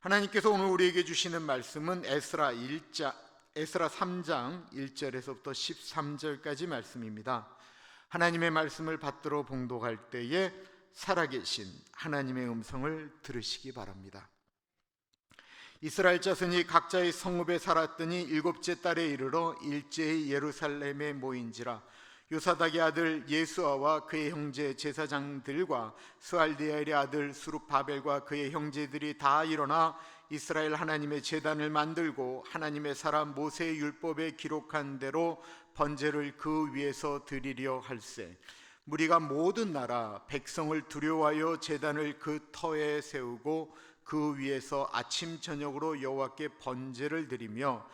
하나님께서 오늘 우리에게 주시는 말씀은 에스라 3장 1절에서부터 13절까지 말씀입니다. 하나님의 말씀을 받들어 봉독할 때에 살아계신 하나님의 음성을 들으시기 바랍니다. 이스라엘 자손이 각자의 성읍에 살았더니 일곱째 달에 이르러 일제히 예루살렘에 모인지라. 요사닥의 아들 예수아와 그의 형제 제사장들과 스알디엘의 아들 수룹바벨과 그의 형제들이 다 일어나 이스라엘 하나님의 제단을 만들고 하나님의 사람 모세의 율법에 기록한 대로 번제를 그 위에서 드리려 할세. 무리가 모든 나라 백성을 두려워하여 제단을 그 터에 세우고 그 위에서 아침 저녁으로 여호와께 번제를 드리며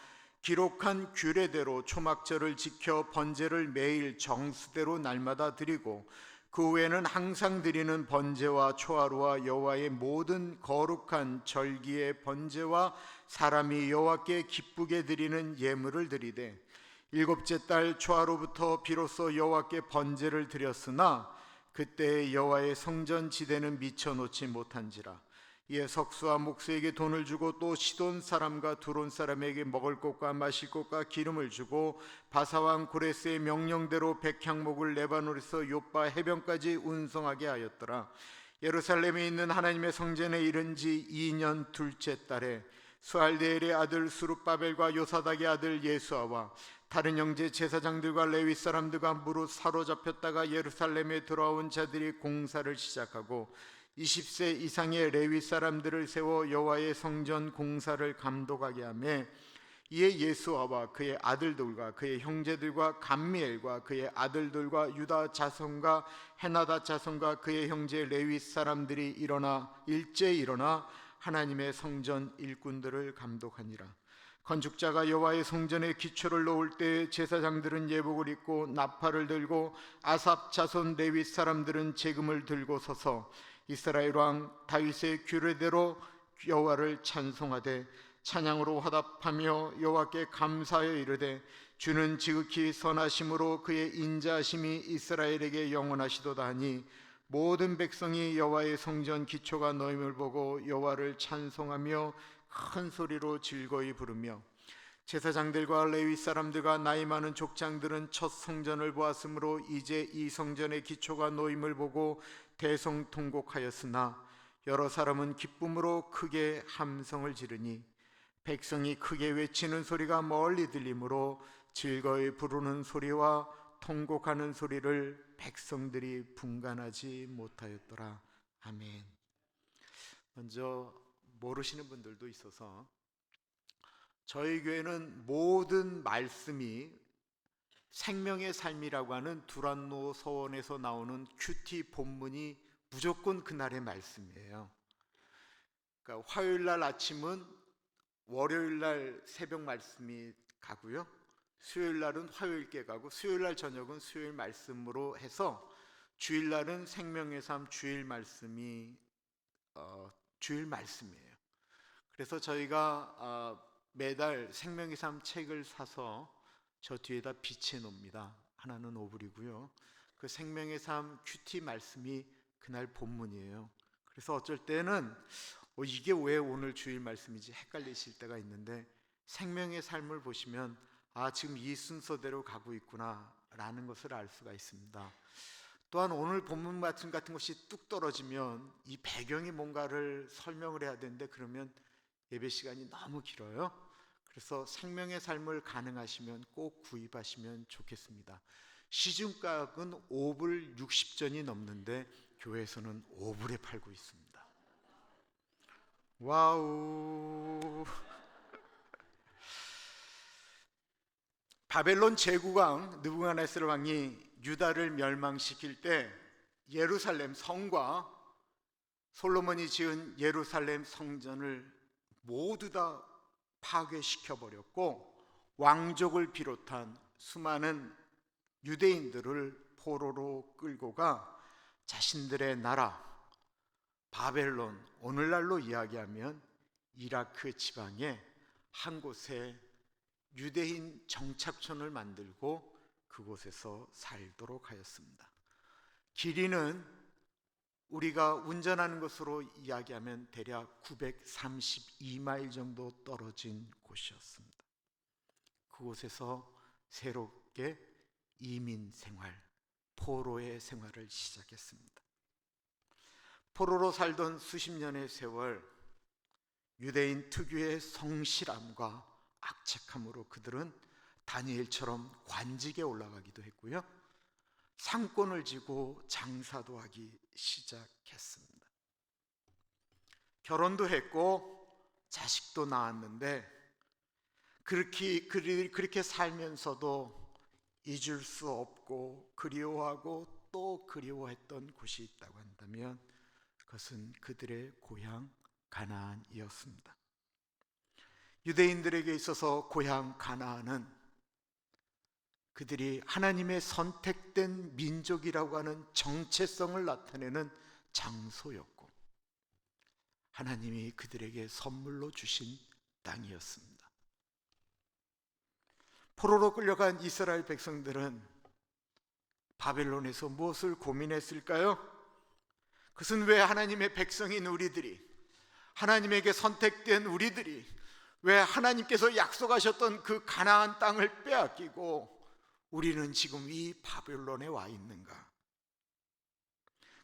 기록한 규례대로 초막절을 지켜 번제를 매일 정수대로 날마다 드리고 그 외에는 항상 드리는 번제와 초하루와 여호와의 모든 거룩한 절기의 번제와 사람이 여호와께 기쁘게 드리는 예물을 드리되 일곱째 달 초하루부터 비로소 여호와께 번제를 드렸으나 그때 여호와의 성전 지대는 미쳐 놓지 못한지라. 이에 석수와 목수에게 돈을 주고 또 시돈 사람과 두론 사람에게 먹을 것과 마실 것과 기름을 주고 바사왕 고레스의 명령대로 백향목을 레바논에서 요빠 해변까지 운송하게 하였더라. 예루살렘에 있는 하나님의 성전에 이른 지 2년 둘째 달에 스알디엘의 아들 수룹바벨과 요사닥의 아들 예수아와 다른 형제 제사장들과 레위 사람들과 무릇 사로잡혔다가 예루살렘에 돌아온 자들이 공사를 시작하고 20세 이상의 레위 사람들을 세워 여호와의 성전 공사를 감독하게 하며 이에 예수아와 그의 아들들과 그의 형제들과 감미엘과 그의 아들들과 유다 자손과 헤나다 자손과 그의 형제 레위 사람들이 일제히 일어나 하나님의 성전 일꾼들을 감독하니라. 건축자가 여호와의 성전에 기초를 놓을 때 제사장들은 예복을 입고 나팔을 들고 아삽 자손 레위 사람들은 제금을 들고 서서 이스라엘 왕 다윗의 규례대로 여호와를 찬송하되 찬양으로 화답하며 여호와께 감사하여 이르되 주는 지극히 선하심으로 그의 인자하심이 이스라엘에게 영원하시도다 하니 모든 백성이 여호와의 성전 기초가 놓임을 보고 여호와를 찬송하며 큰 소리로 즐거이 부르며 제사장들과 레위 사람들과 나이 많은 족장들은 첫 성전을 보았으므로 이제 이 성전의 기초가 놓임을 보고 대성통곡하였으나 여러 사람은 기쁨으로 크게 함성을 지르니 백성이 크게 외치는 소리가 멀리 들리므로 즐거이 부르는 소리와 통곡하는 소리를 백성들이 분간하지 못하였더라. 아멘. 먼저 모르시는 분들도 있어서 저희 교회는 모든 말씀이 생명의 삶이라고 하는 두란노 서원에서 나오는 큐티 본문이 무조건 그날의 말씀이에요. 그러니까 화요일 날 아침은 월요일 날 새벽 말씀이 가고요, 수요일 날은 화요일께 가고 수요일 날 저녁은 수요일 말씀으로 해서 주일 날은 생명의 삶 주일 말씀이 주일 말씀이에요. 그래서 저희가 매달 생명의 삶 책을 사서 저 뒤에다 비치해 놓습니다. 하나는 오불이고요. 그 생명의 삶 큐티 말씀이 그날 본문이에요. 그래서 어쩔 때는 이게 왜 오늘 주일 말씀이지 헷갈리실 때가 있는데 생명의 삶을 보시면 지금 이 순서대로 가고 있구나 라는 것을 알 수가 있습니다. 또한 오늘 본문 말씀 같은 것이 뚝 떨어지면 이 배경이 뭔가를 설명을 해야 되는데 그러면 예배 시간이 너무 길어요. 그래서 생명의 삶을 가능하시면 꼭 구입하시면 좋겠습니다. 시중가격은 5불 60전이 넘는데 교회에서는 5불에 팔고 있습니다. 와우. 바벨론 제국왕 느부갓네살 왕이 유다를 멸망시킬 때 예루살렘 성과 솔로몬이 지은 예루살렘 성전을 모두 다 파괴시켜버렸고 왕족을 비롯한 수많은 유대인들을 포로로 끌고 가 자신들의 나라 바벨론, 오늘날로 이야기하면 이라크 지방에 한 곳에 유대인 정착촌을 만들고 그곳에서 살도록 하였습니다. 길이는 우리가 운전하는 것으로 이야기하면 대략 932마일 정도 떨어진 곳이었습니다. 그곳에서 새롭게 이민 생활, 포로의 생활을 시작했습니다. 포로로 살던 수십 년의 세월, 유대인 특유의 성실함과 악착함으로 그들은 다니엘처럼 관직에 올라가기도 했고요, 상권을 지고 장사도 하기 시작했습니다. 결혼도 했고 자식도 낳았는데 그렇게 살면서도 잊을 수 없고 그리워하고 또 그리워했던 곳이 있다고 한다면 그것은 그들의 고향 가나안이었습니다. 유대인들에게 있어서 고향 가나안은 그들이 하나님의 선택된 민족이라고 하는 정체성을 나타내는 장소였고, 하나님이 그들에게 선물로 주신 땅이었습니다. 포로로 끌려간 이스라엘 백성들은 바벨론에서 무엇을 고민했을까요? 그것은 왜 하나님의 백성인 우리들이, 하나님에게 선택된 우리들이 왜 하나님께서 약속하셨던 그 가나안 땅을 빼앗기고 우리는 지금 이 바벨론에 와 있는가?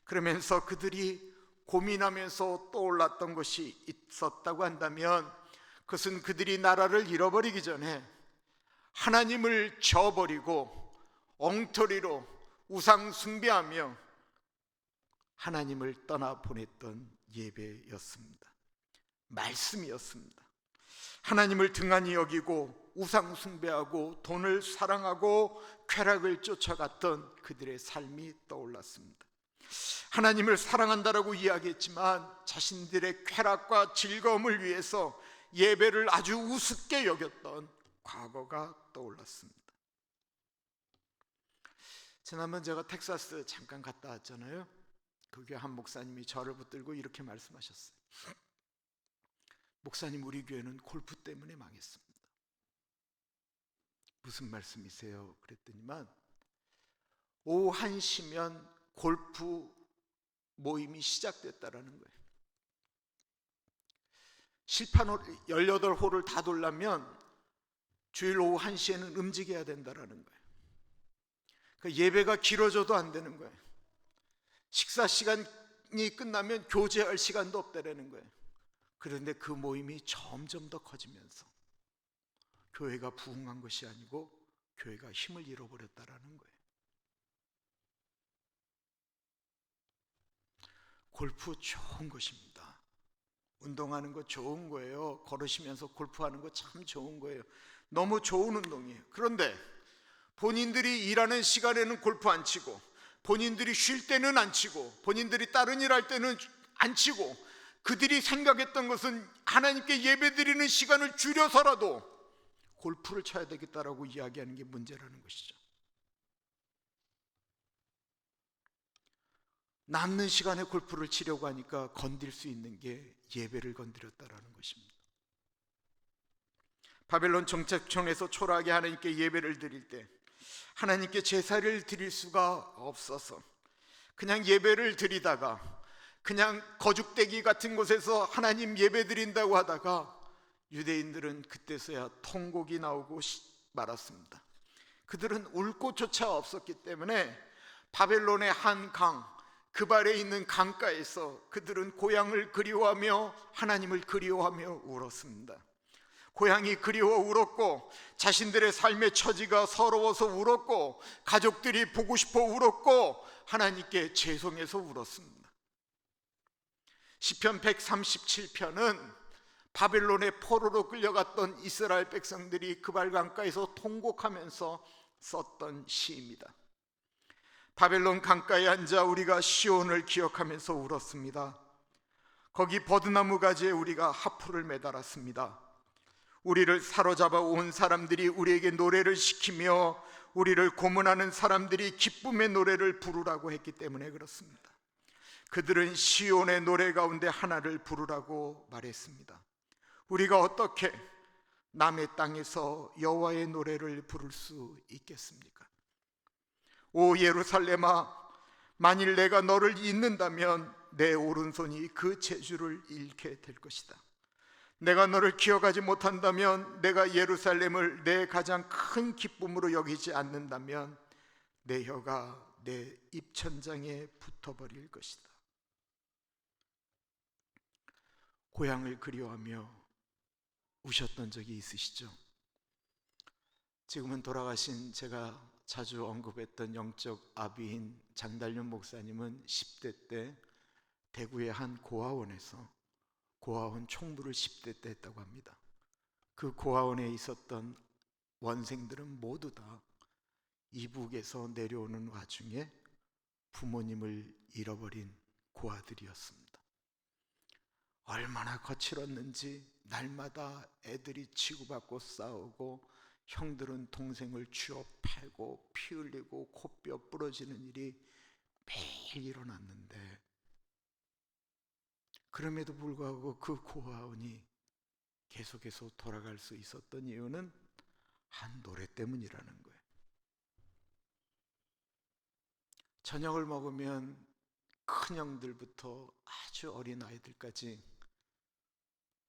그러면서 그들이 고민하면서 떠올랐던 것이 있었다고 한다면 그것은 그들이 나라를 잃어버리기 전에 하나님을 저버리고 엉터리로 우상 숭배하며 하나님을 떠나 보냈던 예배였습니다. 말씀이었습니다. 하나님을 등한히 여기고 우상 숭배하고 돈을 사랑하고 쾌락을 쫓아갔던 그들의 삶이 떠올랐습니다. 하나님을 사랑한다라고 이야기했지만 자신들의 쾌락과 즐거움을 위해서 예배를 아주 우습게 여겼던 과거가 떠올랐습니다. 지난번 제가 텍사스 잠깐 갔다 왔잖아요. 거기 한 목사님이 저를 붙들고 이렇게 말씀하셨어요. 목사님, 우리 교회는 골프 때문에 망했습니다. 무슨 말씀이세요? 그랬더니만 오후 1시면 골프 모임이 시작됐다라는 거예요. 실판홀 18홀을 다 돌려면 주일 오후 1시에는 움직여야 된다라는 거예요. 그러니까 예배가 길어져도 안 되는 거예요. 식사 시간이 끝나면 교제할 시간도 없다라는 거예요. 그런데 그 모임이 점점 더 커지면서 교회가 부흥한 것이 아니고 교회가 힘을 잃어버렸다라는 거예요. 골프 좋은 것입니다. 운동하는 거 좋은 거예요. 걸으시면서 골프하는 거 참 좋은 거예요. 너무 좋은 운동이에요. 그런데 본인들이 일하는 시간에는 골프 안 치고, 본인들이 쉴 때는 안 치고, 본인들이 다른 일 할 때는 안 치고, 그들이 생각했던 것은 하나님께 예배드리는 시간을 줄여서라도 골프를 쳐야 되겠다라고 이야기하는 게 문제라는 것이죠. 남는 시간에 골프를 치려고 하니까 건들 수 있는 게 예배를 건드렸다라는 것입니다. 바벨론 정착청에서 초라하게 하나님께 예배를 드릴 때 하나님께 제사를 드릴 수가 없어서 그냥 예배를 드리다가 그냥 거죽대기 같은 곳에서 하나님 예배 드린다고 하다가 유대인들은 그때서야 통곡이 나오고 말았습니다. 그들은 울 곳조차 없었기 때문에 바벨론의 한 강, 그발에 있는 강가에서 그들은 고향을 그리워하며 하나님을 그리워하며 울었습니다. 고향이 그리워 울었고, 자신들의 삶의 처지가 서러워서 울었고, 가족들이 보고 싶어 울었고, 하나님께 죄송해서 울었습니다. 시편 137편은 바벨론의 포로로 끌려갔던 이스라엘 백성들이 그발 강가에서 통곡하면서 썼던 시입니다. 바벨론 강가에 앉아 우리가 시온을 기억하면서 울었습니다. 거기 버드나무 가지에 우리가 하프를 매달았습니다. 우리를 사로잡아 온 사람들이 우리에게 노래를 시키며 우리를 고문하는 사람들이 기쁨의 노래를 부르라고 했기 때문에 그렇습니다. 그들은 시온의 노래 가운데 하나를 부르라고 말했습니다. 우리가 어떻게 남의 땅에서 여호와의 노래를 부를 수 있겠습니까? 오 예루살렘아, 만일 내가 너를 잊는다면 내 오른손이 그 재주를 잃게 될 것이다. 내가 너를 기억하지 못한다면, 내가 예루살렘을 내 가장 큰 기쁨으로 여기지 않는다면 내 혀가 내 입천장에 붙어버릴 것이다. 고향을 그리워하며 우셨던 적이 있으시죠? 지금은 돌아가신 제가 자주 언급했던 영적 아비인 장달륜 목사님은 10대 때 대구의 한 고아원에서 고아원 총무를 10대 때 했다고 합니다. 그 고아원에 있었던 원생들은 모두 다 이북에서 내려오는 와중에 부모님을 잃어버린 고아들이었습니다. 얼마나 거칠었는지 날마다 애들이 치고받고 싸우고, 형들은 동생을 쥐어 패고 피 흘리고 코뼈 부러지는 일이 매일 일어났는데, 그럼에도 불구하고 그 고아원이 계속해서 돌아갈 수 있었던 이유는 한 노래 때문이라는 거예요. 저녁을 먹으면 큰형들부터 아주 어린 아이들까지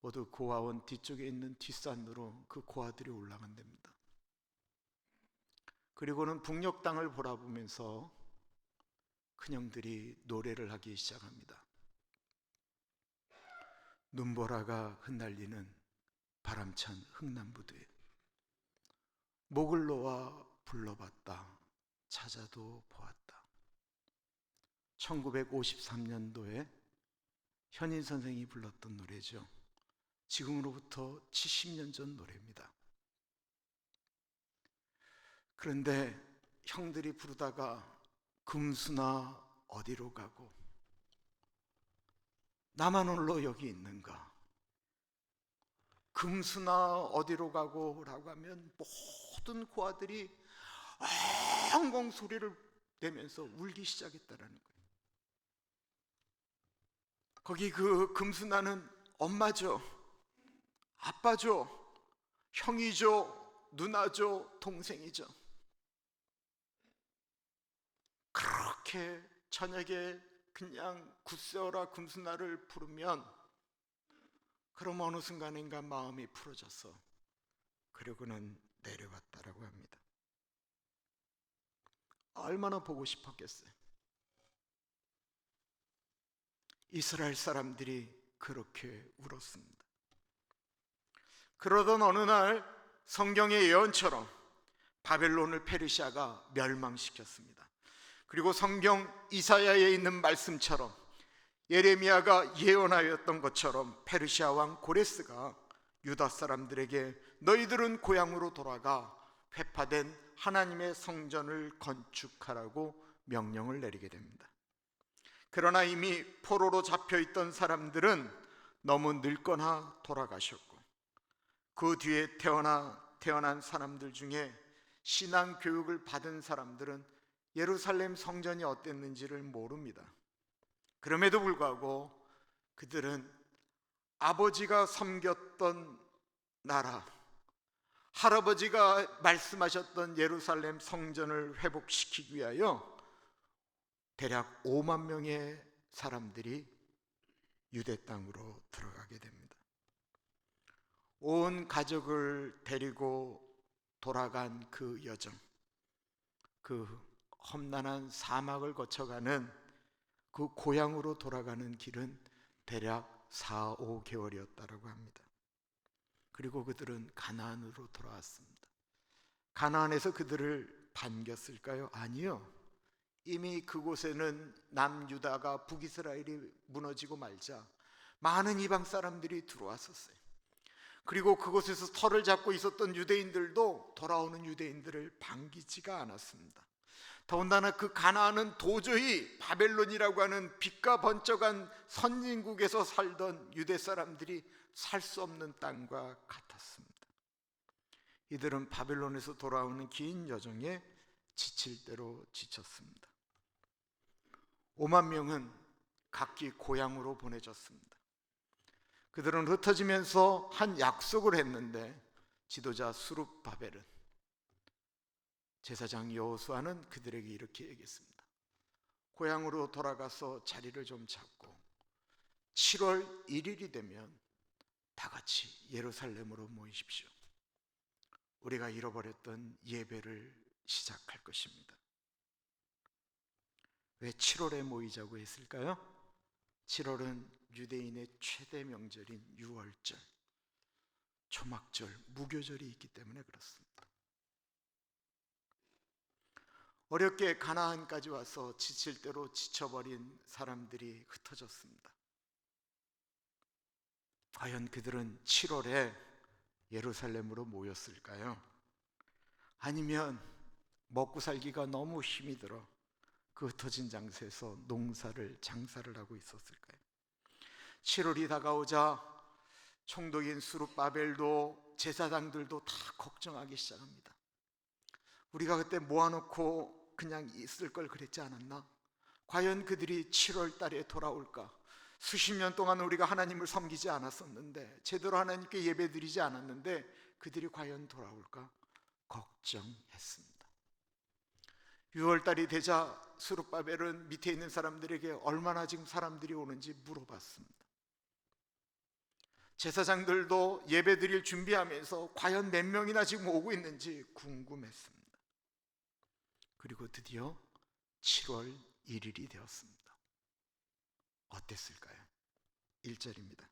모두 고아원 뒤쪽에 있는 뒷산으로 그 고아들이 올라간답니다. 그리고는 북녘 땅을 바라보면서 큰형들이 노래를 하기 시작합니다. 눈보라가 흩날리는 바람찬 흥남부두에 목을 놓아 불러봤다, 찾아도 보았다. 1953년도에 현인 선생이 불렀던 노래죠. 지금으로부터 70년 전 노래입니다. 그런데 형들이 부르다가 금수나 어디로 가고 나만 홀로 여기 있는가, 금수나 어디로 가고 라고 하면 모든 고아들이 엉엉 소리를 내면서 울기 시작했다라는 거예요. 거기 그 금수나는 엄마죠, 아빠죠, 형이죠, 누나죠, 동생이죠. 그렇게 저녁에 그냥 굳세어라 금수나를 부르면, 그럼 어느 순간인가 마음이 풀어져서 그러고는 내려갔다라고 합니다. 얼마나 보고 싶었겠어요. 이스라엘 사람들이 그렇게 울었습니다. 그러던 어느 날 성경의 예언처럼 바벨론을 페르시아가 멸망시켰습니다. 그리고 성경 이사야에 있는 말씀처럼, 예레미야가 예언하였던 것처럼 페르시아 왕 고레스가 유다 사람들에게 너희들은 고향으로 돌아가 회파된 하나님의 성전을 건축하라고 명령을 내리게 됩니다. 그러나 이미 포로로 잡혀있던 사람들은 너무 늙거나 돌아가셨고, 그 뒤에 태어난 사람들 중에 신앙 교육을 받은 사람들은 예루살렘 성전이 어땠는지를 모릅니다. 그럼에도 불구하고 그들은 아버지가 섬겼던 나라, 할아버지가 말씀하셨던 예루살렘 성전을 회복시키기 위하여 대략 5만 명의 사람들이 유대 땅으로 들어가게 됩니다. 온 가족을 데리고 돌아간 그 여정, 그 험난한 사막을 거쳐가는 그 고향으로 돌아가는 길은 대략 4, 5개월이었다고 합니다. 그리고 그들은 가나안으로 돌아왔습니다. 가나안에서 그들을 반겼을까요? 아니요. 이미 그곳에는 남유다가 북이스라엘이 무너지고 말자 많은 이방 사람들이 들어왔었어요. 그리고 그곳에서 터를 잡고 있었던 유대인들도 돌아오는 유대인들을 반기지가 않았습니다. 더군다나 그 가나안은 도저히 바벨론이라고 하는 빛과 번쩍한 선진국에서 살던 유대 사람들이 살 수 없는 땅과 같았습니다. 이들은 바벨론에서 돌아오는 긴 여정에 지칠 대로 지쳤습니다. 5만 명은 각기 고향으로 보내졌습니다. 그들은 흩어지면서 한 약속을 했는데, 지도자 수룹바벨은, 제사장 여호수아는 그들에게 이렇게 얘기했습니다. 고향으로 돌아가서 자리를 좀 잡고 7월 1일이 되면 다 같이 예루살렘으로 모이십시오. 우리가 잃어버렸던 예배를 시작할 것입니다. 왜 7월에 모이자고 했을까요? 7월은 유대인의 최대 명절인 유월절, 초막절, 무교절이 있기 때문에 그렇습니다. 어렵게 가나안까지 와서 지칠 대로 지쳐버린 사람들이 흩어졌습니다. 과연 그들은 7월에 예루살렘으로 모였을까요? 아니면 먹고 살기가 너무 힘이 들어 그 흩어진 장소에서 장사를 하고 있었을까요? 7월이 다가오자 총독인 수룹바벨도 제사장들도 다 걱정하기 시작합니다. 우리가 그때 모아놓고 그냥 있을 걸 그랬지 않았나? 과연 그들이 7월 달에 돌아올까? 수십 년 동안 우리가 하나님을 섬기지 않았었는데, 제대로 하나님께 예배드리지 않았는데 그들이 과연 돌아올까? 걱정했습니다. 6월달이 되자 수룹바벨은 밑에 있는 사람들에게 얼마나 지금 사람들이 오는지 물어봤습니다. 제사장들도 예배드릴 준비하면서 과연 몇 명이나 지금 오고 있는지 궁금했습니다. 그리고 드디어 7월 1일이 되었습니다. 어땠을까요? 1절입니다.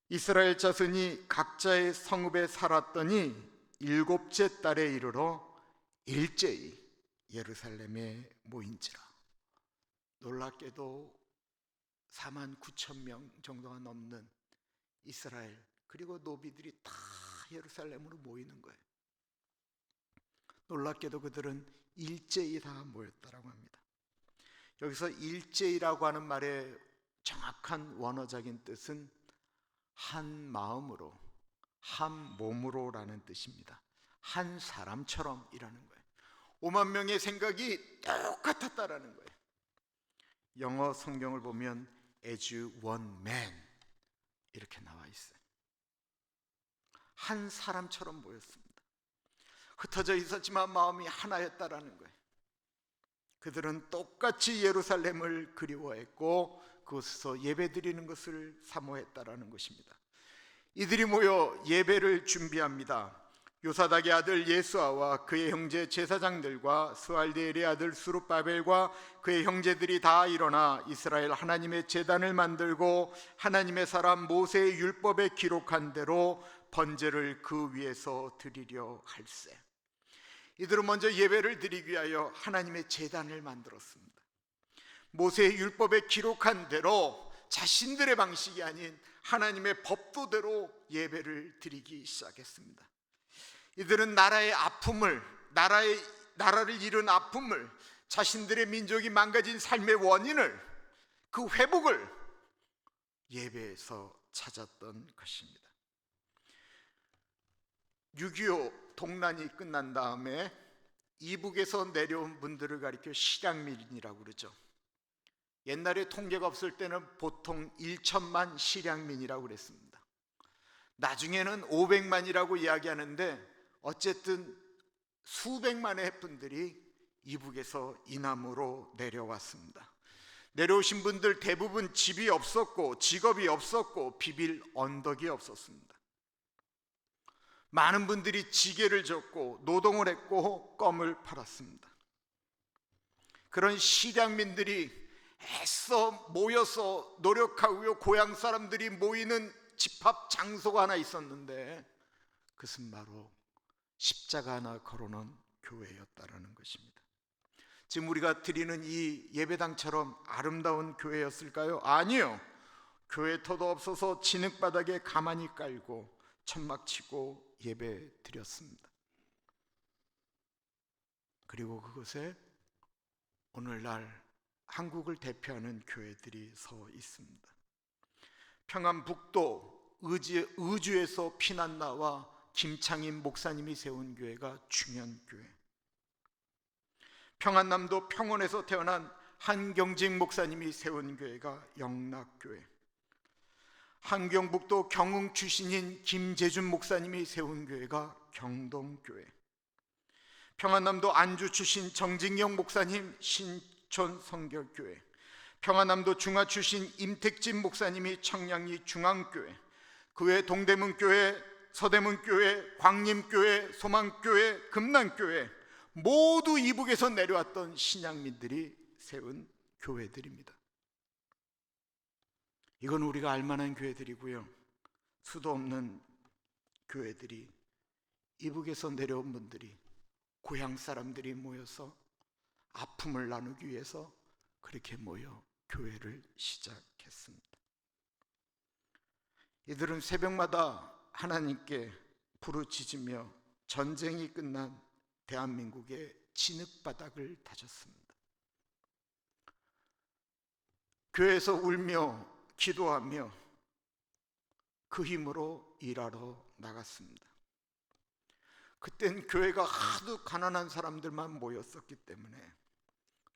이스라엘 자손이 각자의 성읍에 살았더니 7째 달에 이르러 일제히 예루살렘에 모인지라. 놀랍게도 49,000명 정도가 넘는 이스라엘 그리고 노비들이 다 예루살렘으로 모이는 거예요. 놀랍게도 그들은 일제히 다 모였다라고 합니다. 여기서 일제히라고 하는 말의 정확한 원어적인 뜻은 한 마음으로, 한 몸으로라는 뜻입니다. 한 사람처럼 이라는 거예요. 5만 명의 생각이 똑같았다라는 거예요. 영어 성경을 보면 as one man 이렇게 나와 있어요. 한 사람처럼 모였습니다. 흩어져 있었지만 마음이 하나였다라는 거예요. 그들은 똑같이 예루살렘을 그리워했고 그곳에서 예배드리는 것을 사모했다라는 것입니다. 이들이 모여 예배를 준비합니다. 요사닥의 아들 예수아와 그의 형제 제사장들과 스알디엘의 아들 수룹바벨과 그의 형제들이 다 일어나 이스라엘 하나님의 제단을 만들고 하나님의 사람 모세의 율법에 기록한 대로 번제를 그 위에서 드리려 할세. 이들은 먼저 예배를 드리기 위하여 하나님의 제단을 만들었습니다. 모세의 율법에 기록한 대로 자신들의 방식이 아닌 하나님의 법도대로 예배를 드리기 시작했습니다. 이들은 나라의 아픔을, 나라를 잃은 아픔을, 자신들의 민족이 망가진 삶의 원인을, 그 회복을 예배에서 찾았던 것입니다. 6.25 동란이 끝난 다음에 이북에서 내려온 분들을 가리켜 실향민이라고 그러죠. 옛날에 통계가 없을 때는 보통 1천만 실향민이라고 그랬습니다. 나중에는 500만이라고 이야기하는데 어쨌든 수백만의 분들이 이북에서 이남으로 내려왔습니다. 내려오신 분들 대부분 집이 없었고 직업이 없었고 비빌 언덕이 없었습니다. 많은 분들이 지게를 졌고 노동을 했고 껌을 팔았습니다. 그런 실향민들이 애써 모여서 노력하고 고향 사람들이 모이는 집합 장소가 하나 있었는데 그것은 바로 십자가 하나 걸어놓은 교회였다라는 것입니다. 지금 우리가 드리는 이 예배당처럼 아름다운 교회였을까요? 아니요. 교회 터도 없어서 진흙바닥에 가만히 깔고 천막 치고 예배 드렸습니다. 그리고 그곳에 오늘날 한국을 대표하는 교회들이 서 있습니다. 평안북도 의주에서 피난 나와 김창인 목사님이 세운 교회가 중현교회, 평안남도 평원에서 태어난 한경직 목사님이 세운 교회가 영락교회, 한경북도 경흥 출신인 김재준 목사님이 세운 교회가 경동교회, 평안남도 안주 출신 정진영 목사님 북촌 성결교회, 평안남도 중화 출신 임택진 목사님이 청량리 중앙교회, 그 외 동대문교회, 서대문교회, 광림교회, 소망교회, 금남교회, 모두 이북에서 내려왔던 신약민들이 세운 교회들입니다. 이건 우리가 알만한 교회들이고요, 수도 없는 교회들이, 이북에서 내려온 분들이, 고향 사람들이 모여서 아픔을 나누기 위해서 그렇게 모여 교회를 시작했습니다. 이들은 새벽마다 하나님께 부르짖으며 전쟁이 끝난 대한민국의 진흙바닥을 다졌습니다. 교회에서 울며 기도하며 그 힘으로 일하러 나갔습니다. 그땐 교회가 하도 가난한 사람들만 모였었기 때문에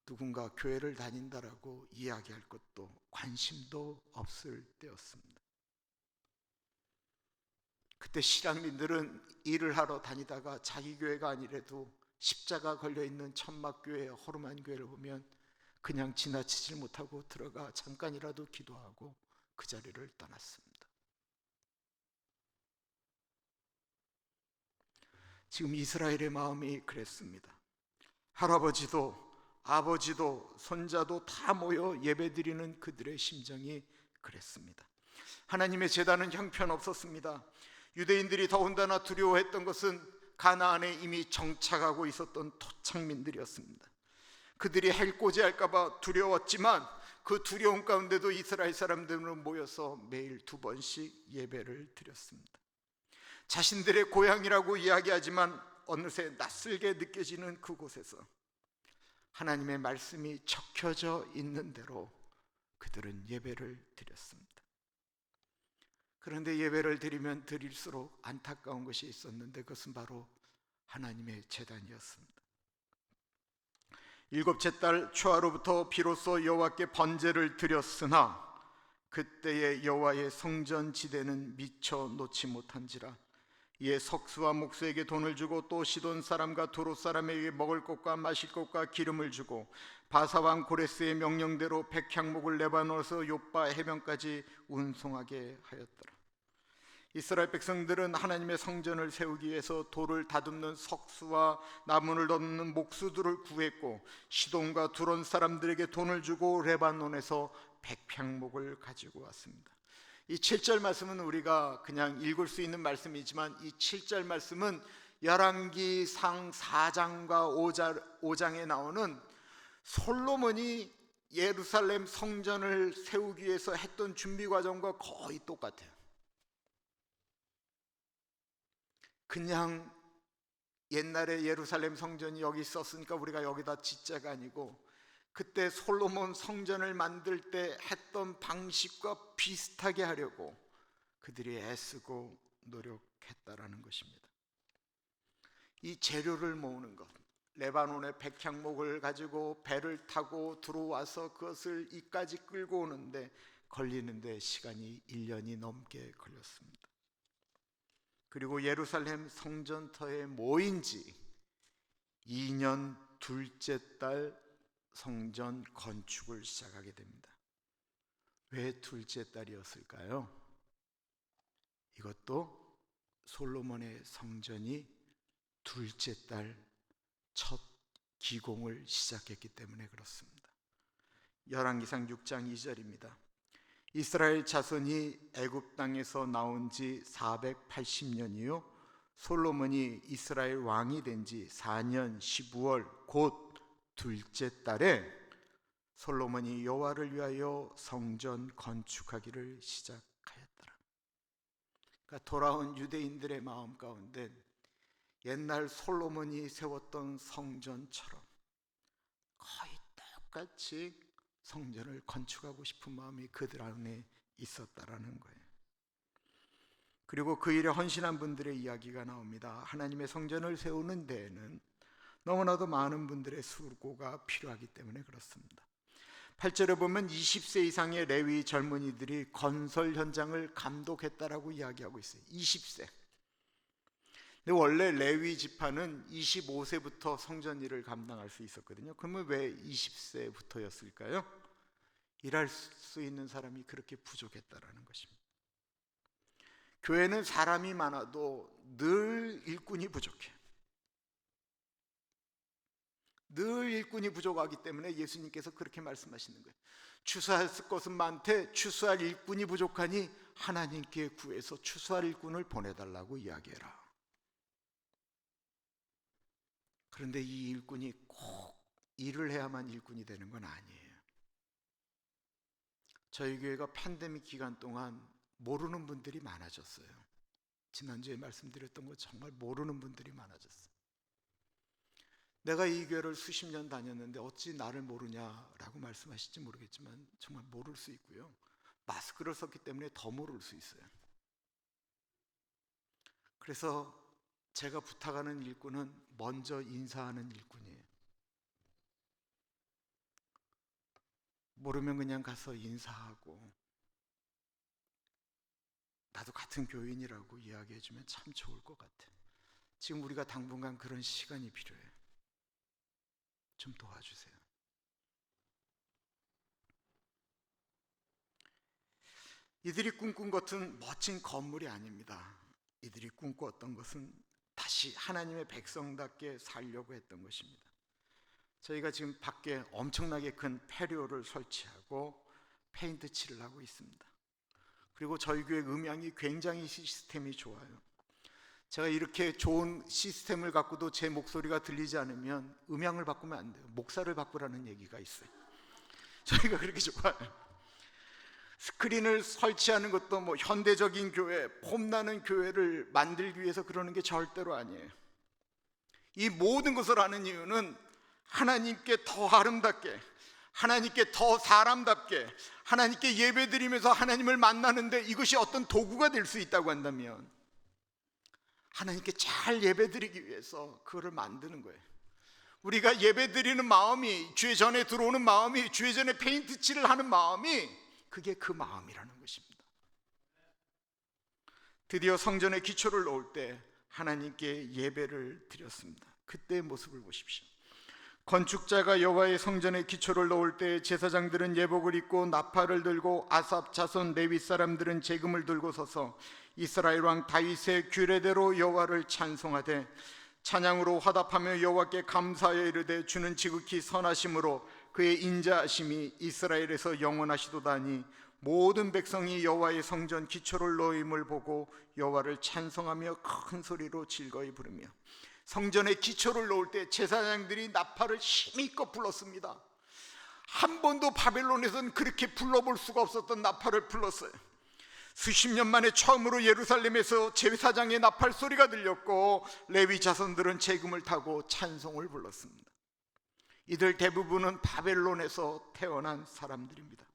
누군가 교회를 다닌다라고 이야기할 것도 관심도 없을 때였습니다. 그때 실향민들은 일을 하러 다니다가 자기 교회가 아니래도 십자가 걸려있는 천막교회, 허름한 교회를 보면 그냥 지나치질 못하고 들어가 잠깐이라도 기도하고 그 자리를 떠났습니다. 지금 이스라엘의 마음이 그랬습니다. 할아버지도 아버지도 손자도 다 모여 예배드리는 그들의 심정이 그랬습니다. 하나님의 제단은 형편없었습니다. 유대인들이 더군다나 두려워했던 것은 가나안에 이미 정착하고 있었던 토착민들이었습니다. 그들이 해코지할까 봐 두려웠지만 그 두려움 가운데도 이스라엘 사람들은 모여서 매일 2번씩 예배를 드렸습니다. 자신들의 고향이라고 이야기하지만 어느새 낯설게 느껴지는 그곳에서 하나님의 말씀이 적혀져 있는 대로 그들은 예배를 드렸습니다. 그런데 예배를 드리면 드릴수록 안타까운 것이 있었는데 그것은 바로 하나님의 제단이었습니다. 7째 달 초하루부터 비로소 여호와께 번제를 드렸으나 그때의 여호와의 성전 지대는 미처 놓지 못한지라. 이에 석수와 목수에게 돈을 주고 또 시돈 사람과 두롯 사람에게 먹을 것과 마실 것과 기름을 주고 바사왕 고레스의 명령대로 백향목을 레바논에서 욥바 해변까지 운송하게 하였더라. 이스라엘 백성들은 하나님의 성전을 세우기 위해서 돌을 다듬는 석수와 나무를 넣는 목수들을 구했고 시돈과 두론 사람들에게 돈을 주고 레바논에서 백향목을 가지고 왔습니다. 이 7절 말씀은 우리가 그냥 읽을 수 있는 말씀이지만 이 7절 말씀은 열왕기상 4장과 5장에 나오는 솔로몬이 예루살렘 성전을 세우기 위해서 했던 준비 과정과 거의 똑같아요. 그냥 옛날에 예루살렘 성전이 여기 있었으니까 우리가 여기다 짓자가 아니고 그때 솔로몬 성전을 만들 때 했던 방식과 비슷하게 하려고 그들이 애쓰고 노력했다라는 것입니다. 이 재료를 모으는 것, 레바논의 백향목을 가지고 배를 타고 들어와서 그것을 이까지 끌고 오는데 걸리는데 시간이 1년이 넘게 걸렸습니다. 그리고 예루살렘 성전터에 모인 지 2년 둘째 달 성전 건축을 시작하게 됩니다. 왜 둘째 달이었을까요? 이것도 솔로몬의 성전이 둘째 달 첫 기공을 시작했기 때문에 그렇습니다. 열왕기상 6장 2절입니다. 이스라엘 자손이 애굽 땅에서 나온 지 480년이요 솔로몬이 이스라엘 왕이 된 지 4년 15월 곧 둘째 달에 솔로몬이 여호와를 위하여 성전 건축하기를 시작하였더라. 그러니까 돌아온 유대인들의 마음 가운데 옛날 솔로몬이 세웠던 성전처럼 거의 똑같이 성전을 건축하고 싶은 마음이 그들 안에 있었다라는 거예요. 그리고 그 일에 헌신한 분들의 이야기가 나옵니다. 하나님의 성전을 세우는 데에는 너무나도 많은 분들의 수고가 필요하기 때문에 그렇습니다. 8절에 보면 20세 이상의 레위 젊은이들이 건설 현장을 감독했다라고 이야기하고 있어요. 20세. 근데 원래 레위 지파는 25세부터 성전 일을 감당할 수 있었거든요. 그러면 왜 20세부터였을까요? 일할 수 있는 사람이 그렇게 부족했다라는 것입니다. 교회는 사람이 많아도 늘 일꾼이 부족해. 늘 일꾼이 부족하기 때문에 예수님께서 그렇게 말씀하시는 거예요. 추수할 것은 많되 추수할 일꾼이 부족하니 하나님께 구해서 추수할 일꾼을 보내달라고 이야기해라. 그런데 이 일꾼이 꼭 일을 해야만 일꾼이 되는 건 아니에요. 저희 교회가 팬데믹 기간 동안 모르는 분들이 많아졌어요. 지난주에 말씀드렸던 거 정말 모르는 분들이 많아졌어요. 내가 이 교회를 수십 년 다녔는데 어찌 나를 모르냐라고 말씀하실지 모르겠지만 정말 모를 수 있고요. 마스크를 썼기 때문에 더 모를 수 있어요. 그래서 제가 부탁하는 일꾼은 먼저 인사하는 일꾼이에요. 모르면 그냥 가서 인사하고 나도 같은 교인이라고 이야기해주면 참 좋을 것 같아요. 지금 우리가 당분간 그런 시간이 필요해요. 좀 도와주세요. 이들이 꿈꾼 것은 멋진 건물이 아닙니다. 이들이 꿈꿨던 것은 다시 하나님의 백성답게 살려고 했던 것입니다. 저희가 지금 밖에 엄청나게 큰 패리오를 설치하고 페인트 칠을 하고 있습니다. 그리고 저희 교회 음향이 굉장히 시스템이 좋아요. 제가 이렇게 좋은 시스템을 갖고도 제 목소리가 들리지 않으면 음향을 바꾸면 안 돼요. 목사를 바꾸라는 얘기가 있어요. 저희가 그렇게 좋아요. 스크린을 설치하는 것도 뭐 현대적인 교회, 폼나는 교회를 만들기 위해서 그러는 게 절대로 아니에요. 이 모든 것을 하는 이유는 하나님께 더 아름답게, 하나님께 더 사람답게, 하나님께 예배드리면서 하나님을 만나는데 이것이 어떤 도구가 될 수 있다고 한다면 하나님께 잘 예배드리기 위해서 그거를 만드는 거예요. 우리가 예배드리는 마음이, 주의 전에 들어오는 마음이, 주의 전에 페인트 칠을 하는 마음이, 그게 그 마음이라는 것입니다. 드디어 성전의 기초를 놓을 때 하나님께 예배를 드렸습니다. 그때의 모습을 보십시오. 건축자가 여호와의 성전의 기초를 놓을 때 제사장들은 예복을 입고 나팔을 들고 아삽 자손 레위 사람들은 제금을 들고 서서 이스라엘 왕 다윗의 규례대로 여호와를 찬송하되 찬양으로 화답하며 여호와께 감사하여 이르되 주는 지극히 선하심으로 그의 인자하심이 이스라엘에서 영원하시도다니 모든 백성이 여호와의 성전 기초를 놓임을 보고 여호와를 찬송하며 큰 소리로 즐거이 부르며 성전의 기초를 놓을 때 제사장들이 나팔을 힘있게 불렀습니다. 한 번도 바벨론에서는 그렇게 불러볼 수가 없었던 나팔을 불렀어요. 수십 년 만에 처음으로 예루살렘에서 제사장의 나팔 소리가 들렸고 레위 자손들은 제금을 타고 찬송을 불렀습니다. 이들 대부분은 바벨론에서 태어난 사람들입니다.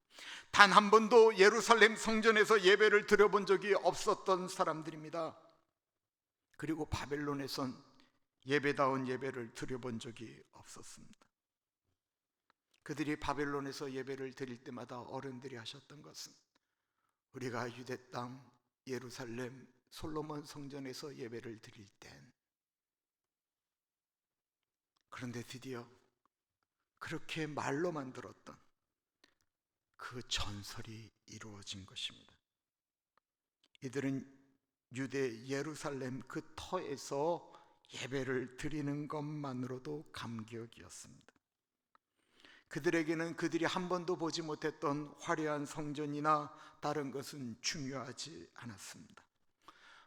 단 한 번도 예루살렘 성전에서 예배를 드려본 적이 없었던 사람들입니다. 그리고 바벨론에선 예배다운 예배를 드려본 적이 없었습니다. 그들이 바벨론에서 예배를 드릴 때마다 어른들이 하셨던 것은 우리가 유대 땅 예루살렘 솔로몬 성전에서 예배를 드릴 땐, 그런데 드디어 그렇게 말로만 들었던 그 전설이 이루어진 것입니다. 이들은 유대 예루살렘 그 터에서 예배를 드리는 것만으로도 감격이었습니다. 그들에게는 그들이 한 번도 보지 못했던 화려한 성전이나 다른 것은 중요하지 않았습니다.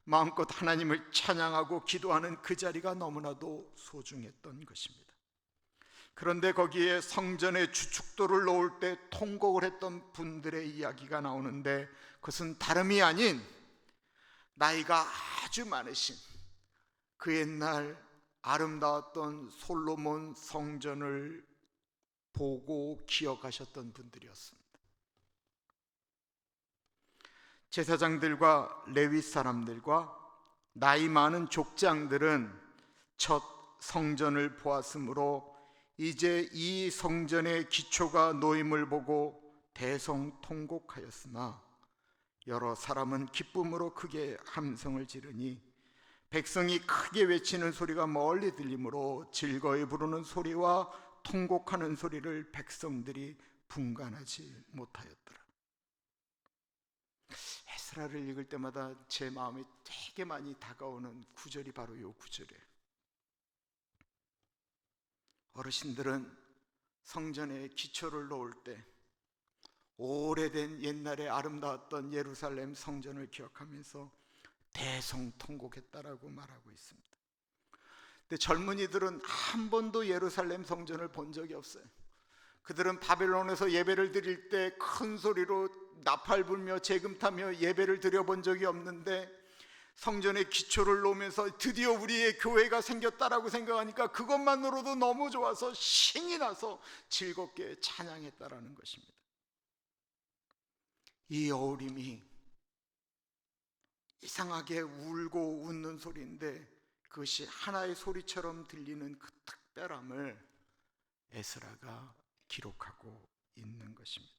마음껏 하나님을 찬양하고 기도하는 그 자리가 너무나도 소중했던 것입니다. 그런데 거기에 성전의 주축도를 놓을 때 통곡을 했던 분들의 이야기가 나오는데 그것은 다름이 아닌 나이가 아주 많으신 그 옛날 아름다웠던 솔로몬 성전을 보고 기억하셨던 분들이었습니다. 제사장들과 레위 사람들과 나이 많은 족장들은 첫 성전을 보았으므로 이제 이 성전의 기초가 놓임을 보고 대성통곡하였으나 여러 사람은 기쁨으로 크게 함성을 지르니 백성이 크게 외치는 소리가 멀리 들리므로 즐거이 부르는 소리와 통곡하는 소리를 백성들이 분간하지 못하였더라. 에스라를 읽을 때마다 제 마음에 되게 많이 다가오는 구절이 바로 이 구절이에요. 어르신들은 성전에 기초를 놓을 때 오래된 옛날에 아름다웠던 예루살렘 성전을 기억하면서 대성통곡했다라고 말하고 있습니다. 근데 젊은이들은 한 번도 예루살렘 성전을 본 적이 없어요. 그들은 바벨론에서 예배를 드릴 때 큰 소리로 나팔 불며 재금 타며 예배를 드려본 적이 없는데, 성전에 기초를 놓으면서 드디어 우리의 교회가 생겼다라고 생각하니까 그것만으로도 너무 좋아서 신이 나서 즐겁게 찬양했다라는 것입니다. 이 어울림이 이상하게 울고 웃는 소리인데 그것이 하나의 소리처럼 들리는 그 특별함을 에스라가 기록하고 있는 것입니다.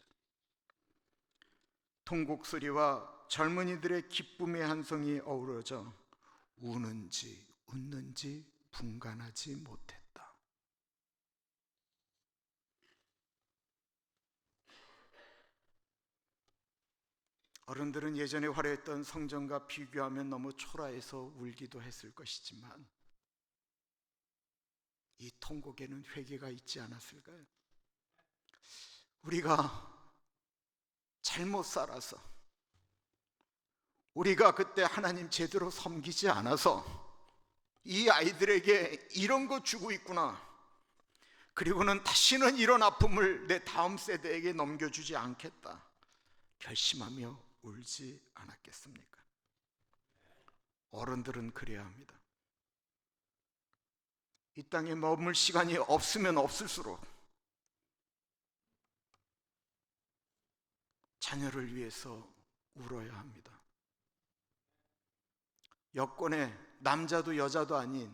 통곡 소리와 젊은이들의 기쁨의 한성이 어우러져 우는지 웃는지 분간하지 못했다. 어른들은 예전에 화려했던 성전과 비교하면 너무 초라해서 울기도 했을 것이지만 이 통곡에는 회개가 있지 않았을까요? 우리가 잘못 살아서, 우리가 그때 하나님 제대로 섬기지 않아서 이 아이들에게 이런 거 주고 있구나, 그리고는 다시는 이런 아픔을 내 다음 세대에게 넘겨주지 않겠다 결심하며 울지 않았겠습니까? 어른들은 그래야 합니다. 이 땅에 머물 시간이 없으면 없을수록 자녀를 위해서 울어야 합니다. 여권에 남자도 여자도 아닌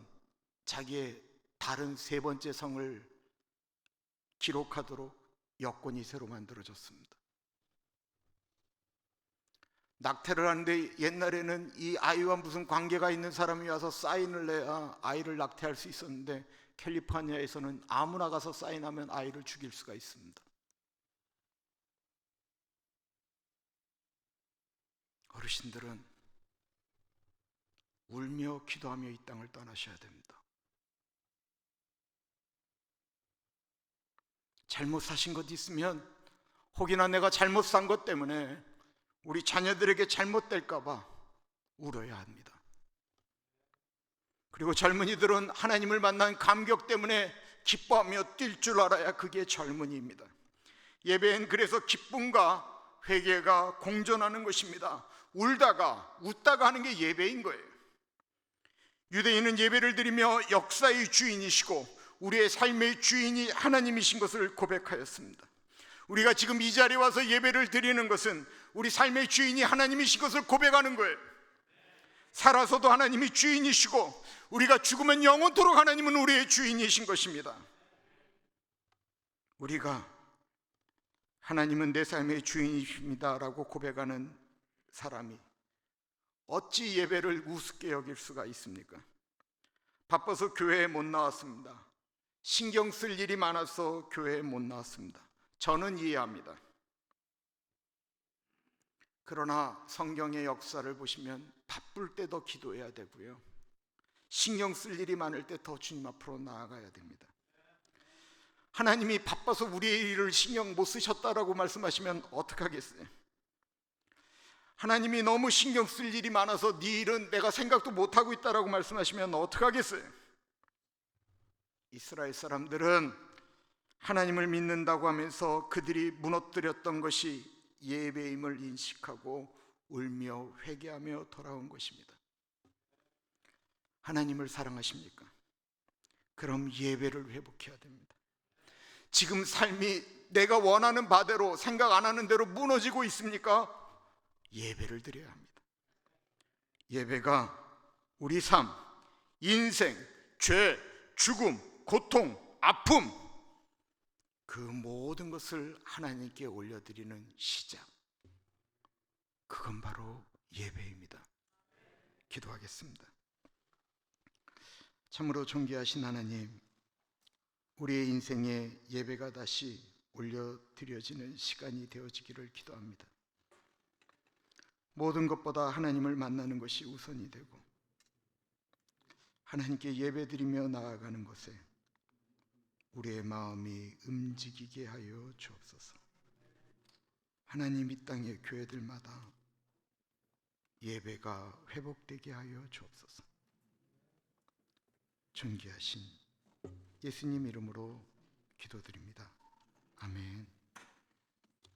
자기의 다른 세 번째 성을 기록하도록 여권이 새로 만들어졌습니다. 낙태를 하는데 옛날에는 이 아이와 무슨 관계가 있는 사람이 와서 사인을 내야 아이를 낙태할 수 있었는데 캘리포니아에서는 아무나 가서 사인하면 아이를 죽일 수가 있습니다. 어르신들은 울며 기도하며 이 땅을 떠나셔야 됩니다. 잘못 사신 것 있으면, 혹이나 내가 잘못 산 것 때문에 우리 자녀들에게 잘못될까 봐 울어야 합니다. 그리고 젊은이들은 하나님을 만난 감격 때문에 기뻐하며 뛸 줄 알아야 그게 젊은이입니다. 예배엔 그래서 기쁨과 회개가 공존하는 것입니다. 울다가 웃다가 하는 게 예배인 거예요. 유대인은 예배를 드리며 역사의 주인이시고 우리의 삶의 주인이 하나님이신 것을 고백하였습니다. 우리가 지금 이 자리에 와서 예배를 드리는 것은 우리 삶의 주인이 하나님이신 것을 고백하는 거예요. 살아서도 하나님이 주인이시고 우리가 죽으면 영원토록 하나님은 우리의 주인이신 것입니다. 우리가 하나님은 내 삶의 주인이십니다 라고 고백하는 사람이 어찌 예배를 우습게 여길 수가 있습니까? 바빠서 교회에 못 나왔습니다. 신경 쓸 일이 많아서 교회에 못 나왔습니다. 저는 이해합니다. 그러나 성경의 역사를 보시면 바쁠 때 더 기도해야 되고요, 신경 쓸 일이 많을 때 더 주님 앞으로 나아가야 됩니다. 하나님이 바빠서 우리의 일을 신경 못 쓰셨다라고 말씀하시면 어떡하겠어요? 하나님이 너무 신경 쓸 일이 많아서 네 일은 내가 생각도 못하고 있다라고 말씀하시면 어떡하겠어요? 이스라엘 사람들은 하나님을 믿는다고 하면서 그들이 무너뜨렸던 것이 예배임을 인식하고 울며 회개하며 돌아온 것입니다. 하나님을 사랑하십니까? 그럼 예배를 회복해야 됩니다. 지금 삶이 내가 원하는 바대로, 생각 안 하는 대로 무너지고 있습니까? 예배를 드려야 합니다. 예배가 우리 삶, 인생, 죄, 죽음, 고통, 아픔, 그 모든 것을 하나님께 올려드리는 시작, 그건 바로 예배입니다. 기도하겠습니다. 참으로 존귀하신 하나님, 우리의 인생에 예배가 다시 올려드려지는 시간이 되어지기를 기도합니다. 모든 것보다 하나님을 만나는 것이 우선이 되고 하나님께 예배드리며 나아가는 것에 우리의 마음이 움직이게 하여 주옵소서. 하나님, 이 땅의 교회들마다 예배가 회복되게 하여 주옵소서. 존귀하신 예수님 이름으로 기도드립니다. 아멘.